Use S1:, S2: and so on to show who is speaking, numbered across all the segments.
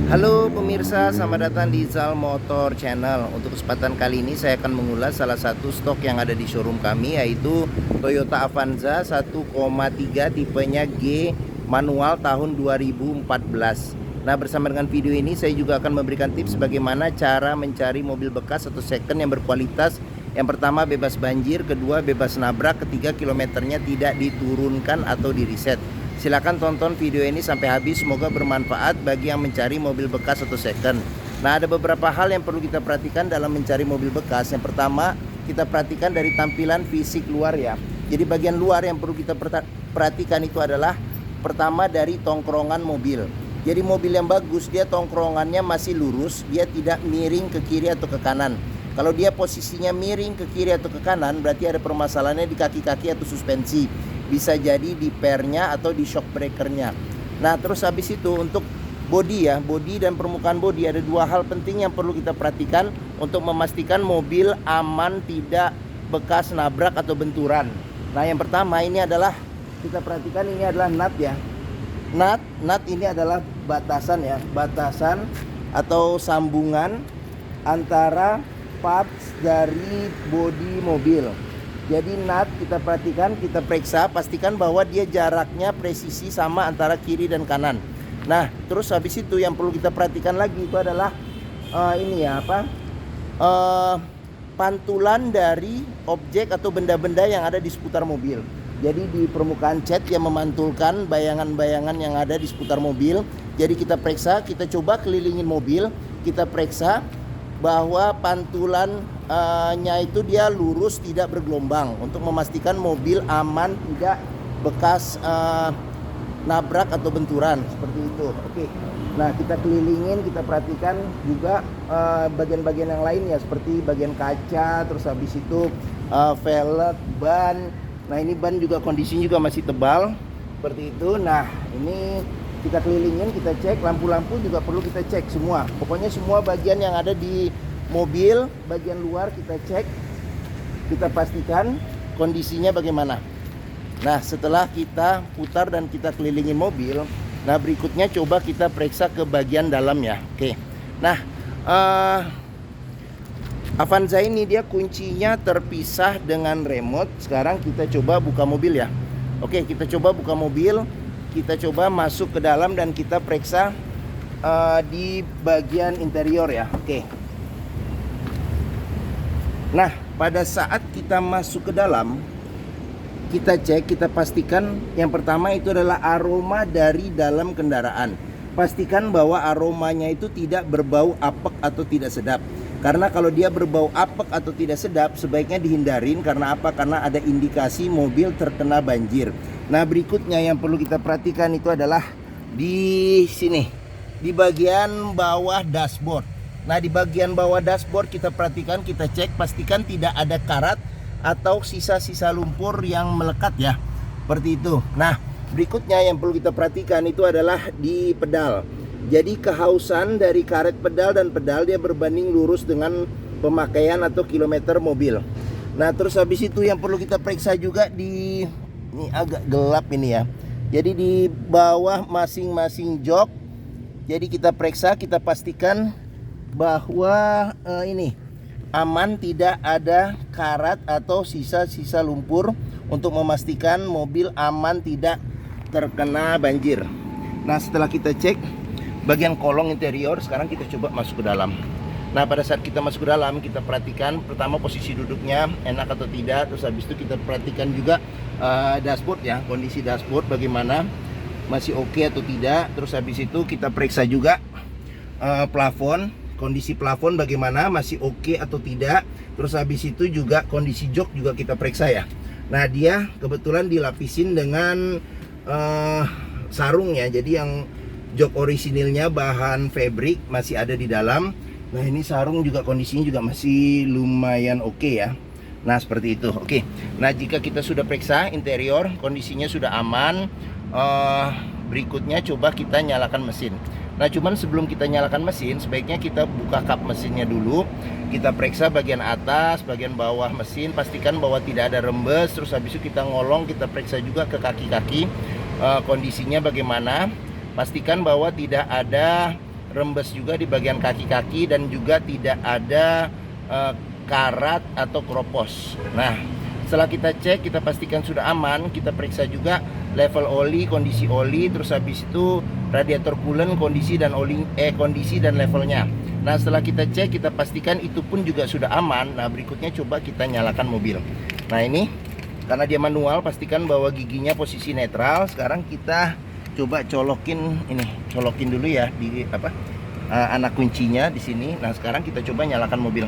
S1: Halo pemirsa, selamat datang di Zal Motor Channel. Untuk kesempatan kali ini saya akan mengulas salah satu stok yang ada di showroom kami, yaitu Toyota Avanza 1,3 tipenya G manual tahun 2014. Nah, bersama dengan video ini saya juga akan memberikan tips bagaimana cara mencari mobil bekas atau second yang berkualitas. Yang pertama, bebas banjir; kedua, bebas nabrak; ketiga, kilometernya tidak diturunkan atau di reset. Silahkan tonton video ini sampai habis, semoga bermanfaat bagi yang mencari mobil bekas atau second. Nah, ada beberapa hal yang perlu kita perhatikan dalam mencari mobil bekas. Yang pertama, kita perhatikan dari tampilan fisik luar ya. Jadi bagian luar yang perlu kita perhatikan itu adalah pertama dari tongkrongan mobil. Jadi mobil yang bagus, dia tongkrongannya masih lurus, dia tidak miring ke kiri atau ke kanan. Kalau dia posisinya miring ke kiri atau ke kanan, berarti ada permasalahannya di kaki-kaki atau suspensi. Bisa jadi di pernya atau di shock breakernya. Nah, terus habis itu untuk bodi ya, bodi dan permukaan bodi, ada dua hal penting yang perlu kita perhatikan untuk memastikan mobil aman, tidak bekas nabrak atau benturan. Nah, yang pertama ini adalah kita perhatikan, ini adalah nut ya. Nut ini adalah batasan ya, batasan atau sambungan antara parts dari bodi mobil. Jadi nut kita perhatikan, kita periksa, pastikan bahwa dia jaraknya presisi sama antara kiri dan kanan. Nah, terus habis itu yang perlu kita perhatikan lagi itu adalah ini ya, pantulan dari objek atau benda-benda yang ada di seputar mobil. Jadi di permukaan cat yang memantulkan bayangan-bayangan yang ada di seputar mobil. Jadi kita periksa, kita coba kelilingin mobil, kita periksa bahwa pantulannya itu dia lurus, tidak bergelombang, untuk memastikan mobil aman, tidak bekas nabrak atau benturan seperti itu. Oke. Nah, kita kelilingin, kita perhatikan juga bagian-bagian yang lainnya seperti bagian kaca, terus habis itu velg, ban. Nah, ini ban juga kondisinya juga masih tebal seperti itu. Nah, ini kita kelilingin, kita cek, lampu-lampu juga perlu kita cek semua. Pokoknya semua bagian yang ada di mobil, bagian luar kita cek, kita pastikan kondisinya bagaimana. Nah, setelah kita putar dan kita kelilingin mobil, nah berikutnya coba kita periksa ke bagian dalam ya. Oke. Nah, Avanza ini dia kuncinya terpisah dengan remote. Sekarang kita coba buka mobil ya. Oke, kita coba buka mobil. Kita coba masuk ke dalam dan kita periksa di bagian interior ya. Oke. Nah, pada saat kita masuk ke dalam, kita cek, kita pastikan yang pertama itu adalah aroma dari dalam kendaraan. Pastikan bahwa aromanya itu tidak berbau apek atau tidak sedap. Karena kalau dia berbau apek atau tidak sedap, sebaiknya dihindarin. Karena apa? Karena ada indikasi mobil terkena banjir. Nah, berikutnya yang perlu kita perhatikan itu adalah di sini, di bagian bawah dashboard. Nah, di bagian bawah dashboard kita perhatikan, kita cek, pastikan tidak ada karat atau sisa-sisa lumpur yang melekat ya, seperti itu. Nah, berikutnya yang perlu kita perhatikan itu adalah di pedal. Jadi kehausan dari karet pedal dan pedal dia berbanding lurus dengan pemakaian atau kilometer mobil. Nah, terus habis itu yang perlu kita periksa juga ini agak gelap ini ya. Jadi di bawah masing-masing jok, jadi kita periksa, kita pastikan bahwa ini aman, tidak ada karat atau sisa-sisa lumpur, untuk memastikan mobil aman, tidak terkena banjir. Nah, setelah kita cek bagian kolong interior, sekarang kita coba masuk ke dalam. Nah, pada saat kita masuk ke dalam, kita perhatikan pertama posisi duduknya enak atau tidak. Terus habis itu kita perhatikan juga dashboard ya, kondisi dashboard bagaimana, masih oke atau tidak. Terus habis itu kita periksa juga plafon, kondisi plafon bagaimana, masih oke atau tidak. Terus habis itu juga kondisi jok juga kita periksa ya. Nah, dia kebetulan dilapisin dengan sarung ya. Jadi yang jok orisinilnya bahan fabric masih ada di dalam. Nah, ini sarung juga kondisinya juga masih lumayan oke ya. Nah, seperti itu. Oke. Nah, jika kita sudah periksa interior, kondisinya sudah aman, berikutnya coba kita nyalakan mesin. Nah, cuman sebelum kita nyalakan mesin, sebaiknya kita buka kap mesinnya dulu. Kita periksa bagian atas, bagian bawah mesin, pastikan bahwa tidak ada rembes. Terus habis itu kita ngolong, kita periksa juga ke kaki-kaki, kondisinya bagaimana. Pastikan bahwa tidak ada rembes juga di bagian kaki-kaki dan juga tidak ada karat atau keropos. Nah, setelah kita cek, kita pastikan sudah aman, kita periksa juga level oli, kondisi oli, terus habis itu radiator coolant, kondisi dan levelnya. Nah, setelah kita cek, kita pastikan itu pun juga sudah aman. Nah, berikutnya coba kita nyalakan mobil. Nah, ini karena dia manual, pastikan bahwa giginya posisi netral. Sekarang kita coba colokin dulu ya di anak kuncinya di sini. Nah, sekarang kita coba nyalakan mobil.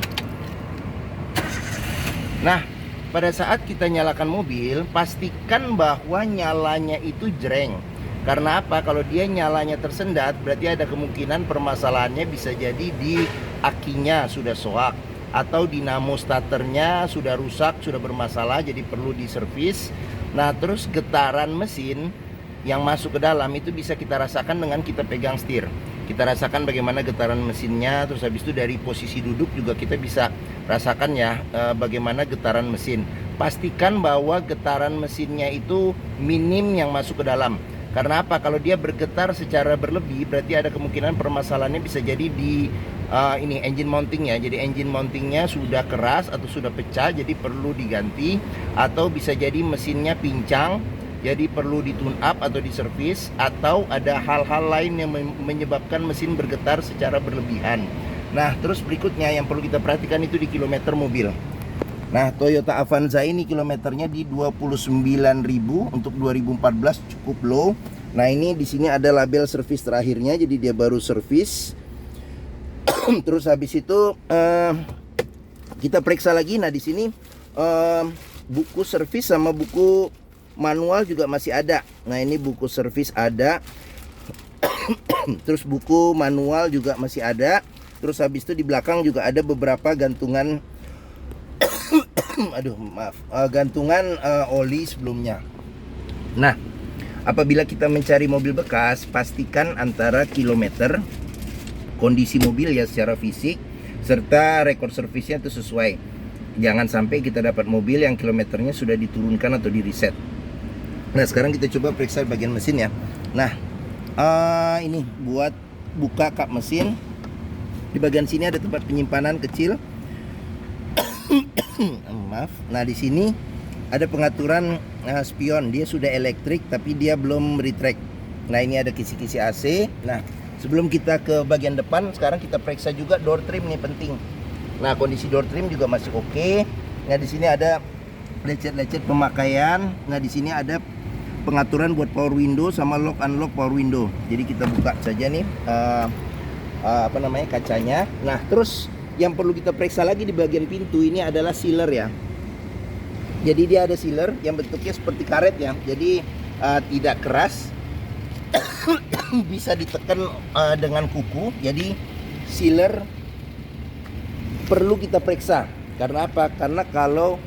S1: Nah, pada saat kita nyalakan mobil, pastikan bahwa nyalanya itu jreng. Karena apa? Kalau dia nyalanya tersendat, berarti ada kemungkinan permasalahannya bisa jadi di akinya sudah soak, atau dinamo starternya sudah rusak, sudah bermasalah, jadi perlu diservis. Nah, terus getaran mesin yang masuk ke dalam itu bisa kita rasakan dengan kita pegang setir. Kita rasakan bagaimana getaran mesinnya, terus habis itu dari posisi duduk juga kita bisa rasakan ya bagaimana getaran mesin. Pastikan bahwa getaran mesinnya itu minim yang masuk ke dalam. Karena apa? Kalau dia bergetar secara berlebih, berarti ada kemungkinan permasalahannya bisa jadi di ini engine mountingnya. Jadi engine mountingnya sudah keras atau sudah pecah, jadi perlu diganti. Atau bisa jadi mesinnya pincang, jadi perlu di tune up atau diservis, atau ada hal-hal lain yang menyebabkan mesin bergetar secara berlebihan. Nah, terus berikutnya yang perlu kita perhatikan itu di kilometer mobil. Nah, Toyota Avanza ini kilometernya di 29.000 untuk 2014, cukup low. Nah, ini di sini ada label servis terakhirnya, jadi dia baru servis. Terus habis itu kita periksa lagi. Nah, di sini buku servis sama buku manual juga masih ada. Nah, ini buku servis ada. Terus buku manual juga masih ada. Terus habis itu di belakang juga ada beberapa gantungan gantungan oli sebelumnya. Nah, apabila kita mencari mobil bekas, pastikan antara kilometer, kondisi mobil ya secara fisik, serta rekor servisnya itu sesuai. Jangan sampai kita dapat mobil yang kilometernya sudah diturunkan atau di reset. Nah, sekarang kita coba periksa bagian mesin ya. Nah, ini buat buka kap mesin. Di bagian sini ada tempat penyimpanan kecil. Maaf. Nah, di sini ada pengaturan spion. Dia sudah elektrik tapi dia belum retract. Nah, ini ada kisi-kisi AC. Nah, sebelum kita ke bagian depan, sekarang kita periksa juga door trim, nih penting. Nah, kondisi door trim juga masih oke. Nah, di sini ada lecet-lecet pemakaian. Nah, di sini ada pengaturan buat power window sama lock unlock power window. Jadi kita buka saja nih kacanya. Nah, terus yang perlu kita periksa lagi di bagian pintu ini adalah sealer ya. Jadi dia ada sealer yang bentuknya seperti karet ya. Jadi tidak keras. Bisa ditekan dengan kuku. Jadi sealer perlu kita periksa. Karena apa? Karena kalau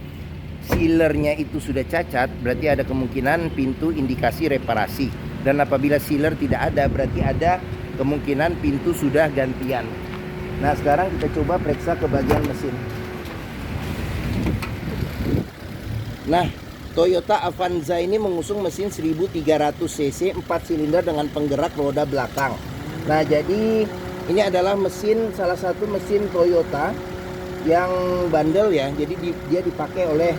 S1: sealernya itu sudah cacat, berarti ada kemungkinan pintu indikasi reparasi. Dan apabila sealer tidak ada, berarti ada kemungkinan pintu sudah gantian. Nah, sekarang kita coba periksa ke bagian mesin. Nah, Toyota Avanza ini mengusung mesin 1300 cc 4 silinder dengan penggerak roda belakang. Nah, jadi ini adalah mesin, salah satu mesin Toyota yang bandel ya. Jadi dia dipakai oleh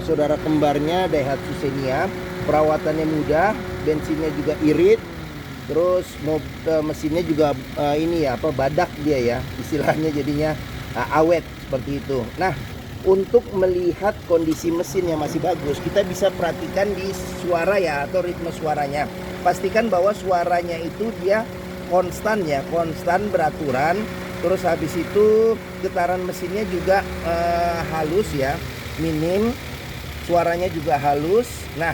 S1: saudara kembarnya Daihatsu Xenia. Perawatannya mudah, bensinnya juga irit. Terus mesinnya juga badak dia ya, istilahnya jadinya awet seperti itu. Nah, untuk melihat kondisi mesin yang masih bagus, kita bisa perhatikan di suara ya, atau ritme suaranya. Pastikan bahwa suaranya itu dia konstan ya, konstan beraturan. Terus habis itu getaran mesinnya juga halus ya, minim. Suaranya juga halus. Nah,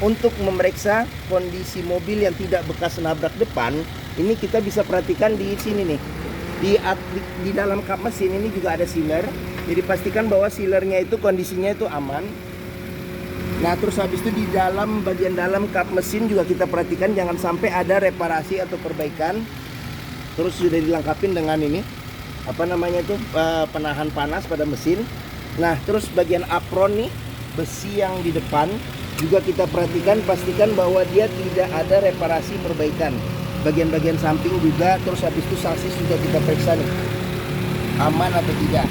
S1: untuk memeriksa kondisi mobil yang tidak bekas nabrak depan, ini kita bisa perhatikan di sini nih. Di dalam kap mesin ini juga ada sealer. Jadi pastikan bahwa sealernya itu kondisinya itu aman. Nah, terus habis itu di dalam bagian dalam kap mesin juga kita perhatikan jangan sampai ada reparasi atau perbaikan. Terus sudah dilengkapi dengan ini penahan panas pada mesin. Nah, terus bagian apron nih, besi yang di depan juga kita perhatikan, pastikan bahwa dia tidak ada reparasi perbaikan. bagian-bagian samping juga. Terus habis itu sasis juga kita periksa nih, aman atau tidak.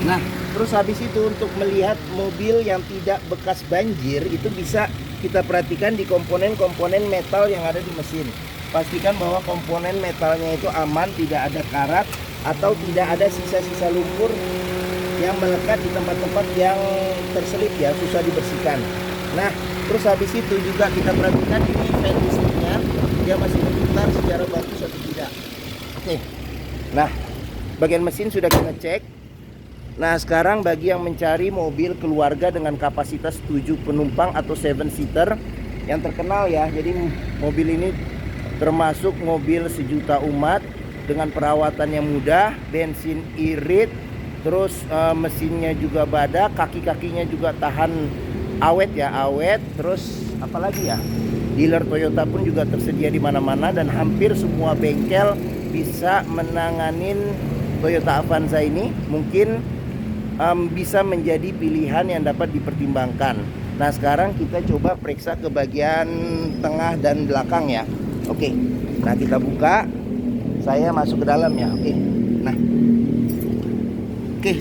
S1: Nah, terus habis itu untuk melihat mobil yang tidak bekas banjir itu bisa kita perhatikan di komponen-komponen metal yang ada di mesin. Pastikan bahwa komponen metalnya itu aman, tidak ada karat atau tidak ada sisa-sisa lumpur yang melekat di tempat-tempat yang terselip ya, susah dibersihkan. Nah, terus habis itu juga kita perhatikan ini fan listriknya, dia masih berputar secara bagus atau tidak. Oke. Nah, bagian mesin sudah kita cek. Nah, sekarang bagi yang mencari mobil keluarga dengan kapasitas 7 penumpang atau 7 seater yang terkenal ya. Jadi mobil ini termasuk mobil sejuta umat dengan perawatan yang mudah, bensin irit, terus mesinnya juga badak, kaki-kakinya juga tahan awet ya, awet. Terus apalagi ya, dealer Toyota pun juga tersedia di mana-mana dan hampir semua bengkel bisa menanganin Toyota Avanza ini. Mungkin bisa menjadi pilihan yang dapat dipertimbangkan. Nah, sekarang kita coba periksa ke bagian tengah dan belakang ya. Oke, nah kita buka, saya masuk ke dalam ya. Oke, nah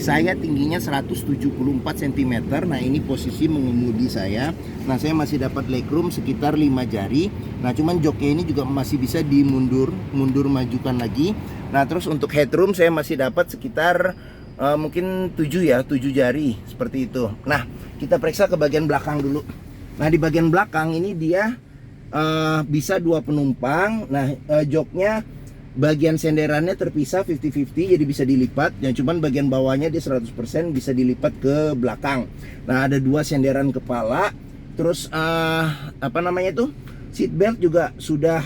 S1: saya tingginya 174 cm. Nah, ini posisi mengemudi saya. Nah, saya masih dapat legroom sekitar 5 jari. Nah, cuman joknya ini juga masih bisa mundur majukan lagi. Nah, terus untuk headroom saya masih dapat sekitar mungkin 7 jari seperti itu. Nah, kita periksa ke bagian belakang dulu. Nah, di bagian belakang ini dia bisa 2 penumpang. Nah, joknya bagian senderannya terpisah 50-50, jadi bisa dilipat. Yang cuman bagian bawahnya dia 100% bisa dilipat ke belakang. Nah, ada 2 senderan kepala. Terus seat belt juga sudah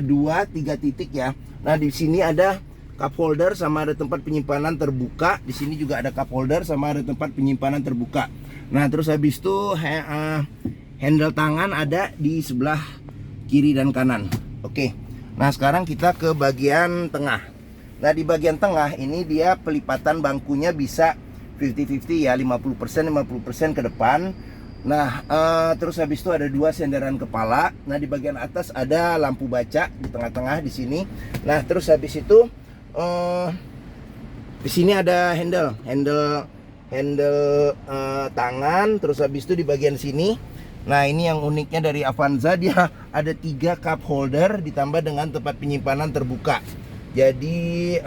S1: 2-3 titik ya. Nah, di sini ada cup holder sama ada tempat penyimpanan terbuka. Di sini juga ada cup holder sama ada tempat penyimpanan terbuka. Nah, terus habis itu handle tangan ada di sebelah kiri dan kanan. Oke. Nah, sekarang kita ke bagian tengah. Nah, di bagian tengah ini dia pelipatan bangkunya bisa 50-50 ya, 50% ke depan. Nah, terus habis itu ada 2 senderan kepala. Nah, di bagian atas ada lampu baca di tengah-tengah di sini. Nah, terus habis itu di sini ada handle tangan. Terus habis itu di bagian sini, nah ini yang uniknya dari Avanza, dia ada 3 cup holder ditambah dengan tempat penyimpanan terbuka. Jadi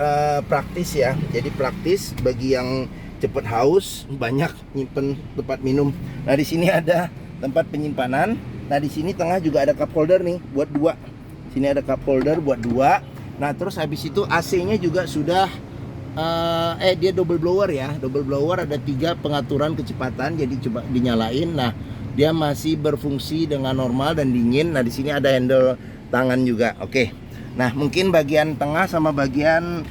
S1: praktis ya. Jadi praktis bagi yang cepet haus, banyak nyimpen tempat minum. Nah, di sini ada tempat penyimpanan. Nah, di sini tengah juga ada cup holder nih buat 2. Sini ada cup holder buat 2. Nah, terus habis itu AC-nya juga sudah dia double blower ya. Double blower ada 3 pengaturan kecepatan, jadi coba dinyalain. Nah, dia masih berfungsi dengan normal dan dingin. Nah, di sini ada handle tangan juga. Oke. Nah, mungkin bagian tengah sama bagian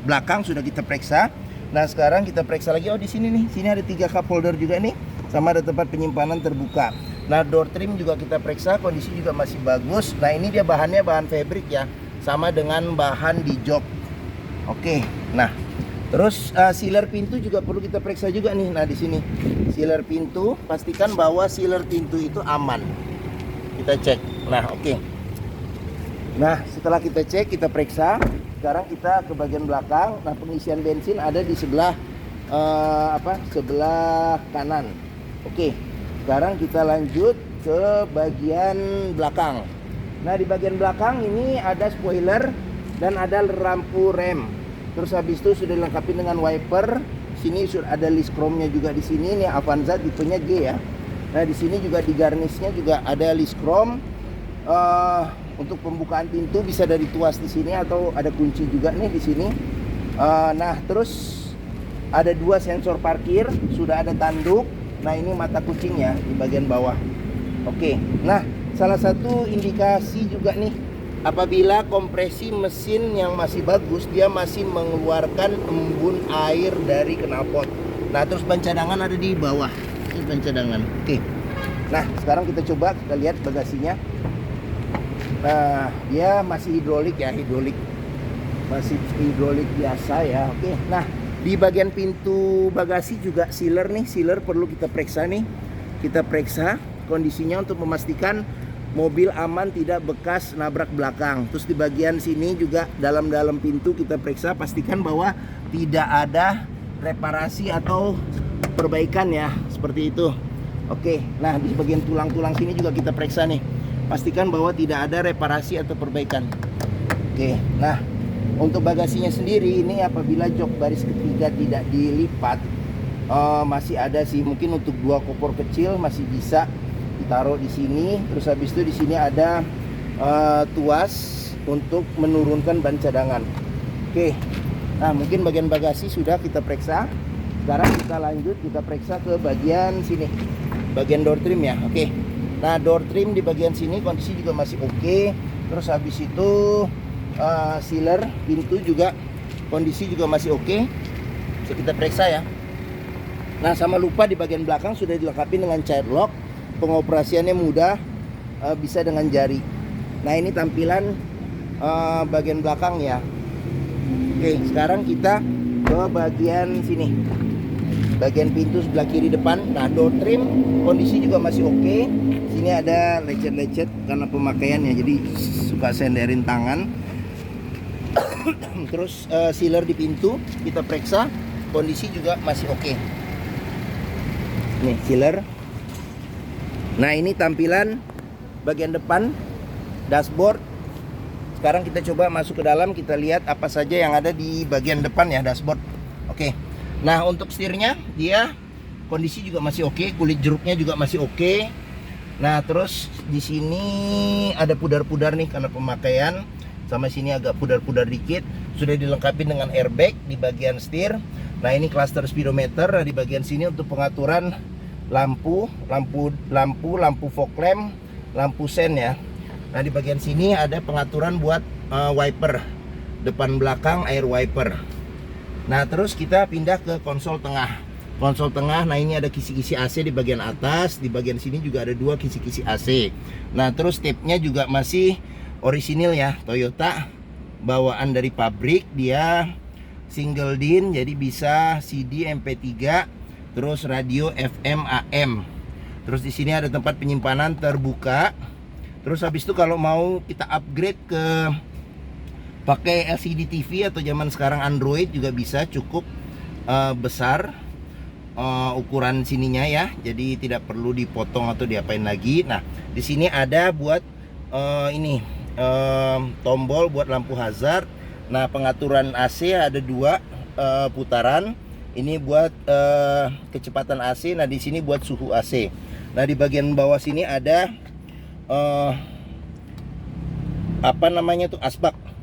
S1: belakang sudah kita periksa. Nah, sekarang kita periksa lagi. Oh, di sini nih. Sini ada 3 cup holder juga nih, sama ada tempat penyimpanan terbuka. Nah, door trim juga kita periksa, kondisi juga masih bagus. Nah, ini dia bahannya bahan fabric ya, sama dengan bahan di jok. Oke. Nah, terus sealer pintu juga perlu kita periksa juga nih. Nah, di sini sealer pintu, pastikan bahwa sealer pintu itu aman. Kita cek. Nah, oke. Nah, setelah kita cek, kita periksa. Sekarang kita ke bagian belakang. Nah, pengisian bensin ada di sebelah sebelah kanan. Oke. Sekarang kita lanjut ke bagian belakang. Nah, di bagian belakang ini ada spoiler dan ada lampu rem. Terus habis itu sudah dilengkapi dengan wiper. Sini sudah ada list chrome-nya juga di sini. Ini Avanza tipenya G ya. Nah, di sini juga di garnisnya juga ada list chrome. Untuk pembukaan pintu bisa dari tuas di sini atau ada kunci juga nih di sini. Nah, terus ada 2 sensor parkir, sudah ada tanduk. Nah, ini mata kucingnya di bagian bawah. Oke. Nah, salah satu indikasi juga nih, apabila kompresi mesin yang masih bagus, dia masih mengeluarkan embun air dari knalpot. Nah, terus ban cadangan ada di bawah. Ini ban cadangan. Oke. Nah, sekarang kita coba kita lihat bagasinya. Nah, dia masih hidrolik ya, masih hidrolik biasa ya. Oke. Nah, di bagian pintu bagasi juga sealer nih, sealer perlu kita periksa nih. Kita periksa kondisinya untuk memastikan mobil aman, tidak bekas nabrak belakang. Terus di bagian sini juga dalam pintu kita periksa, pastikan bahwa tidak ada reparasi atau perbaikan ya, seperti itu. Oke, nah di bagian tulang-tulang sini juga kita periksa nih, pastikan bahwa tidak ada reparasi atau perbaikan. Oke, nah untuk bagasinya sendiri ini apabila jok baris ketiga tidak dilipat, masih ada sih, mungkin untuk 2 koper kecil masih bisa ditaruh di sini. Terus habis itu di sini ada tuas untuk menurunkan ban cadangan. Oke, nah mungkin bagian bagasi sudah kita periksa. Sekarang kita lanjut, kita periksa ke bagian sini, bagian door trim ya. Oke, nah door trim di bagian sini kondisi juga masih oke. Terus habis itu sealer pintu juga kondisi juga masih oke. Bisa kita periksa ya. Nah sama lupa di bagian belakang sudah dilengkapi dengan child lock, pengoperasiannya mudah, bisa dengan jari. Nah ini tampilan bagian belakang ya. Oke, sekarang kita ke bagian sini, bagian pintu sebelah kiri depan. Nah door trim kondisi juga masih oke. Sini ada lecet-lecet karena pemakaiannya, jadi suka senderin tangan. Terus sealer di pintu kita periksa, kondisi juga masih oke. Nih sealer. Nah ini tampilan bagian depan dashboard. Sekarang kita coba masuk ke dalam, kita lihat apa saja yang ada di bagian depan ya dashboard. Oke. Nah untuk setirnya dia kondisi juga masih oke, kulit jeruknya juga masih oke. Nah terus di sini ada pudar-pudar nih karena pemakaian, sama sini agak pudar-pudar dikit. Sudah dilengkapi dengan airbag di bagian setir. Nah ini cluster speedometer. Nah, di bagian sini untuk pengaturan lampu fog lamp, lampu sen ya. Nah di bagian sini ada pengaturan buat wiper depan belakang, air wiper. Nah terus kita pindah ke konsol tengah. Konsol tengah, nah ini ada kisi-kisi AC di bagian atas, di bagian sini juga ada 2 kisi-kisi AC. Nah terus tape-nya juga masih orisinil ya, Toyota bawaan dari pabrik. Dia single din, jadi bisa CD, MP3, terus radio FM, AM. Terus di sini ada tempat penyimpanan terbuka. Terus habis itu kalau mau kita upgrade ke pakai LCD TV atau zaman sekarang Android juga bisa, cukup besar ukuran sininya ya. Jadi tidak perlu dipotong atau diapain lagi. Nah, di sini ada buat tombol buat lampu hazard. Nah, pengaturan AC ada 2 putaran. Ini buat kecepatan AC. Nah, di sini buat suhu AC. Nah, di bagian bawah sini ada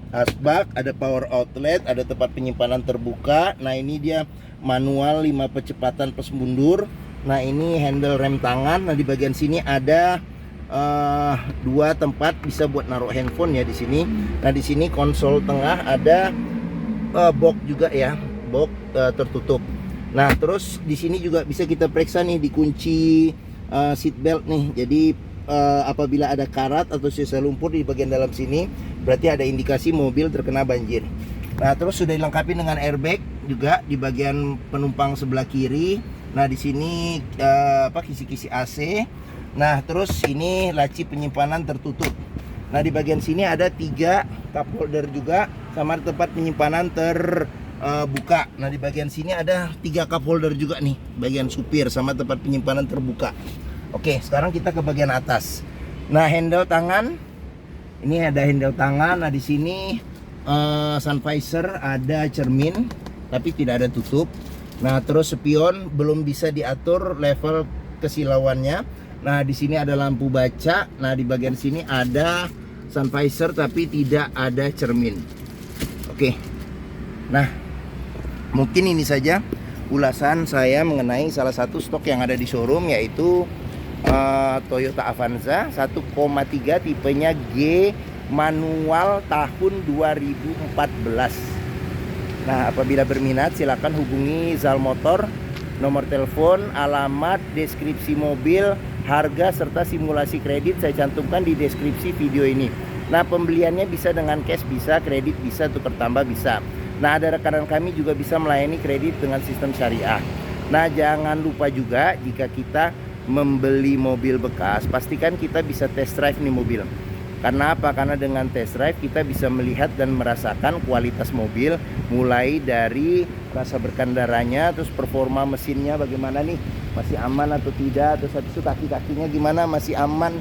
S1: asbak, ada power outlet, ada tempat penyimpanan terbuka. Nah ini dia manual 5 percepatan plus mundur. Nah ini handle rem tangan. Nah di bagian sini ada 2 tempat bisa buat naruh handphone ya di sini. Nah di sini konsol tengah ada box juga ya, box tertutup. Nah terus di sini juga bisa kita periksa nih di kunci seat belt nih. Jadi apabila ada karat atau sisa lumpur di bagian dalam sini, berarti ada indikasi mobil terkena banjir. Nah terus sudah dilengkapi dengan airbag juga di bagian penumpang sebelah kiri. Nah di sini kisi-kisi AC. Nah terus ini laci penyimpanan tertutup. Nah di bagian sini ada 3 cup holder juga, sama tempat penyimpanan terbuka. Nah di bagian sini ada 3 cup holder juga nih, bagian supir sama tempat penyimpanan terbuka. Oke, sekarang kita ke bagian atas. Nah, handle tangan. Ini ada handle tangan. Nah, di sini sun visor ada cermin, tapi tidak ada tutup. Nah, terus spion belum bisa diatur level kesilauannya. Nah, di sini ada lampu baca. Nah, di bagian sini ada sun visor, tapi tidak ada cermin. Oke. Nah, mungkin ini saja ulasan saya mengenai salah satu stok yang ada di showroom, yaitu Toyota Avanza 1,3 tipenya G manual tahun 2014. Nah, apabila berminat silakan hubungi Zal Motor. Nomor telepon, alamat, deskripsi mobil, harga serta simulasi kredit saya cantumkan di deskripsi video ini. Nah, pembeliannya bisa dengan cash, bisa kredit, bisa tukar tambah, bisa. Nah, ada rekanan kami juga bisa melayani kredit dengan sistem syariah. Nah, jangan lupa juga jika kita membeli mobil bekas, pastikan kita bisa test drive nih mobil. Karena apa? Karena dengan test drive kita bisa melihat dan merasakan kualitas mobil, mulai dari rasa berkendaranya, terus performa mesinnya bagaimana nih, masih aman atau tidak, terus habis itu kaki-kakinya gimana, masih aman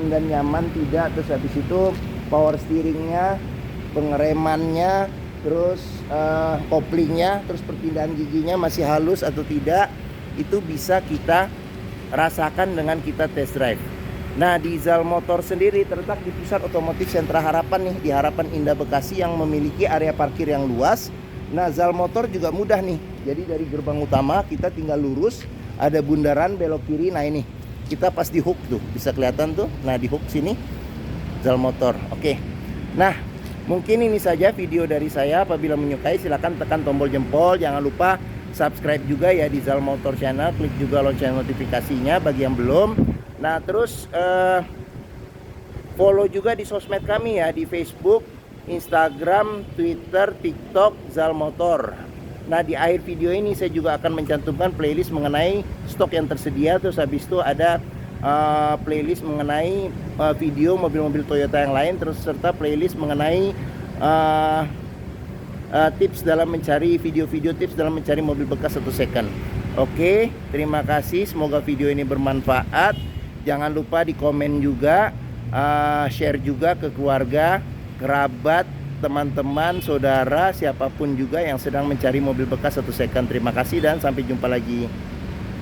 S1: dan nyaman tidak, terus habis itu power steeringnya, pengeremannya, terus koplingnya, terus perpindahan giginya masih halus atau tidak, itu bisa kita rasakan dengan kita test drive. Nah, di Zal Motor sendiri terletak di pusat otomotif Sentra Harapan nih, di Harapan Indah Bekasi, yang memiliki area parkir yang luas. Nah, Zal Motor juga mudah nih. Jadi dari gerbang utama kita tinggal lurus, ada bundaran belok kiri. Nah, ini kita pas di hook tuh, bisa kelihatan tuh. Nah, di hook sini Zal Motor. Oke. Nah, mungkin ini saja video dari saya. Apabila menyukai silahkan tekan tombol jempol. Jangan lupa subscribe juga ya di Zal Motor Channel. Klik juga lonceng notifikasinya bagi yang belum. Nah, terus follow juga di sosmed kami ya, di Facebook, Instagram, Twitter, TikTok, Zal Motor. Nah, di akhir video ini saya juga akan mencantumkan playlist mengenai stok yang tersedia. Terus habis itu ada playlist mengenai video mobil-mobil Toyota yang lain, terus serta playlist mengenai tips dalam mencari video-video tips dalam mencari mobil bekas atau second. Oke, terima kasih, semoga video ini bermanfaat. Jangan lupa di komen juga, share juga ke keluarga, kerabat, teman-teman, saudara, siapapun juga yang sedang mencari mobil bekas atau second. Terima kasih dan sampai jumpa lagi.